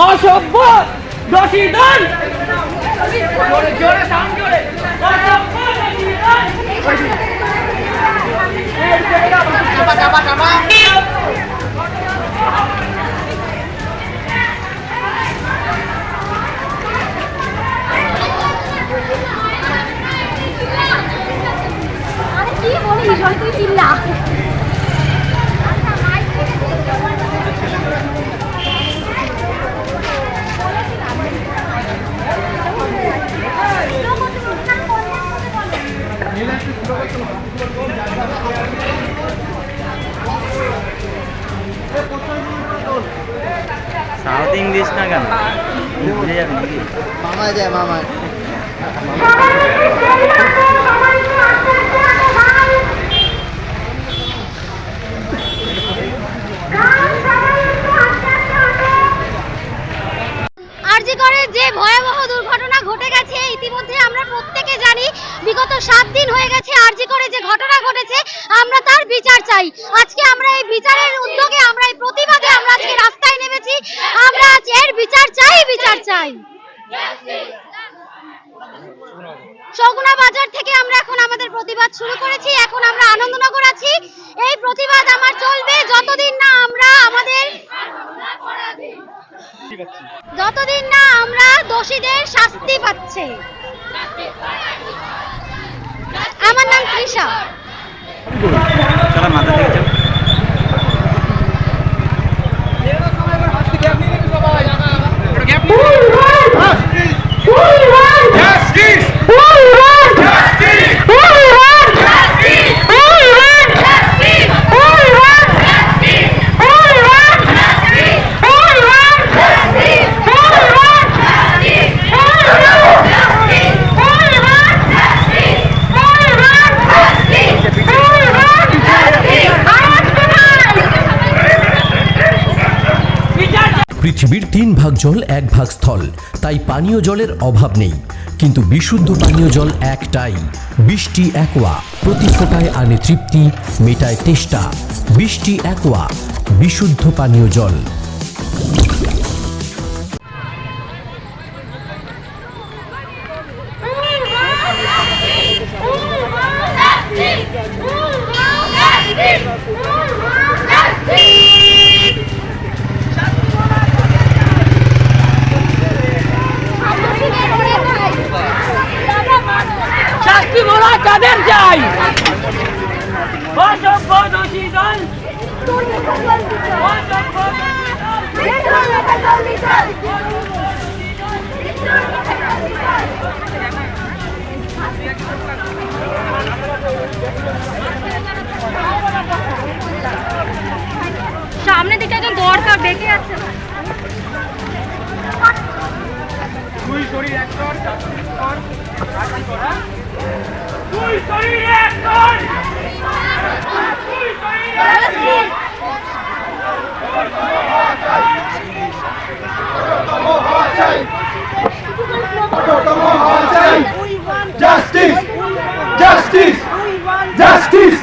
অসভ্য দোষী দল জোরে জোরে সাউন্ড জোরে অসভ্য দোষী দল কি বলিস তুই চিল্লা সাউথ ইংলিশ না কেন ভুলে যাবে নাকি মামা যায় মামা আরজি করে যে ভয়াবহ দুর্ঘটনা ঘটে গেছে ইতিমধ্যে আমরা প্রত্যেকে জানি বিগত 7 দিন হয়ে গেছে আরজি করে যে ঘটনা ঘটেছে আমরা তার বিচার চাই আজকে আমরা এই বিচারের উদ্যোগে আমরা এই প্রতিবাদে আমরা আজকে রাস্তায় নেমেছি আমরা আজ এর বিচার চাই শগুনা বাজার থেকে আমরা এখন আমাদের প্রতিবাদ শুরু করেছি এখন আমরা আনন্দনগর আছি এই প্রতিবাদ আমার চলবে যতদিন না আমরা দোষীদের শাস্তি পাচ্ছি আমার নাম তৃষা চলো মাথা থেকে যাও পৃথিবীর 3 ভাগ জল 1 ভাগ স্থল তাই পানীয় জলের অভাব নেই কিন্তু বিশুদ্ধ পানীয় জল একটাই বৃষ্টি অ্যাকোয়া প্রতি ফোঁটায় আনে তৃপ্তি মেটায় তেষ্টা বৃষ্টি অ্যাকোয়া বিশুদ্ধ পানীয় জল শাস্তি বলা কাদের চাই অসভ্য দোষী দল সামনে দিকে একজন দরকার ডেকে আছে দুই শরীর এক স্তর দুই শরীর এক স্তর দুই শরীর এক স্তর Justice! Justice! Justice!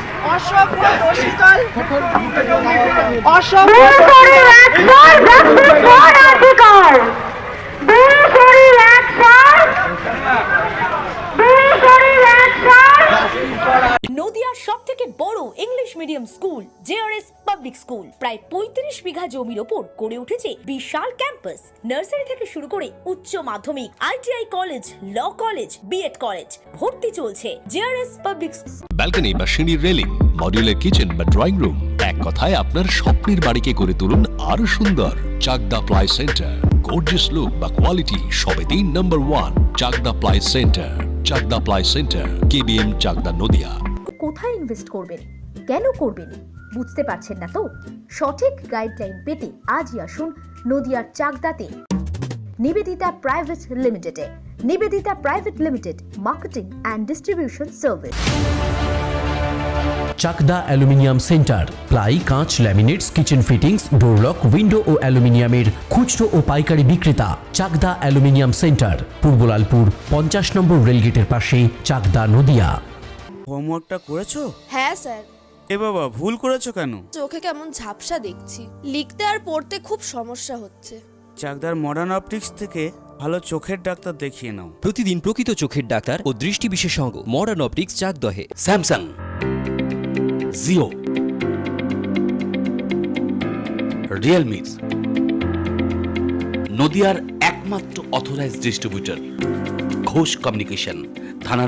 নদিয়ার সবথেকে বড় English medium school JRS public school প্রায় 35 বিঘা জমির ওপর গড়ে উঠেছে বিশাল ক্যাম্পাস নার্সারি থেকে শুরু করে উচ্চ মাধ্যমিক ITI college law college BEd college ভর্তি চলছে জেআরএস পাবলিক ব্যালকনি বা সিঁড়ির রেলিং মডিউলার কিচেন বা ড্রয়িং রুম এক কথায় আপনার স্বপ্নের বাড়িকে করে তুলুন আরো সুন্দর Chakdah ply centre gorgeous look বা কোয়ালিটি সবে 3 number 1 Chakdah ply centre Chakdah ply centre KBM Chakdah Nadia কোথায় ইনভেস্ট করবেন কেন করবেন বুঝতে পারছেন না তো সঠিক গাইডলাইন পেতে আজই আসুন নদিয়ার চাকদাতে নিবেদিতা প্রাইভেট লিমিটেডে Nivedita private limited marketing and distribution service Chakdah aluminium centre ply কাঁচ laminates kitchen fittings door lock window ও অ্যালুমিনিয়ামের খুচরো ও পাইকারি বিক্রেতা Chakdah aluminium centre Purbalalpur 50 number রেলগেটের পাশে চাকদা নদিয়া হোমওয়ার্কটা করেছো? হ্যাঁ স্যার। এ বাবা, ভুল করেছো কেন? চোখে কেমন ঝাপসা দেখছি, লিখতে আর পড়তে খুব সমস্যা হচ্ছে। চাকদার মডার্ন অপটিক্স থেকে ভালো চোখের ডাক্তার দেখিয়ে নাও। প্রতিদিন প্রকৃত চোখের ডাক্তার ও দৃষ্টি বিশেষজ্ঞ মডার্ন অপটিক্স চাকদহে। স্যামসাং, জিও, রিয়েলমি, নদিয়ার একমাত্র অথরাইজড ডিস্ট্রিবিউটর ঘোষ কমিউনিকেশন, থানার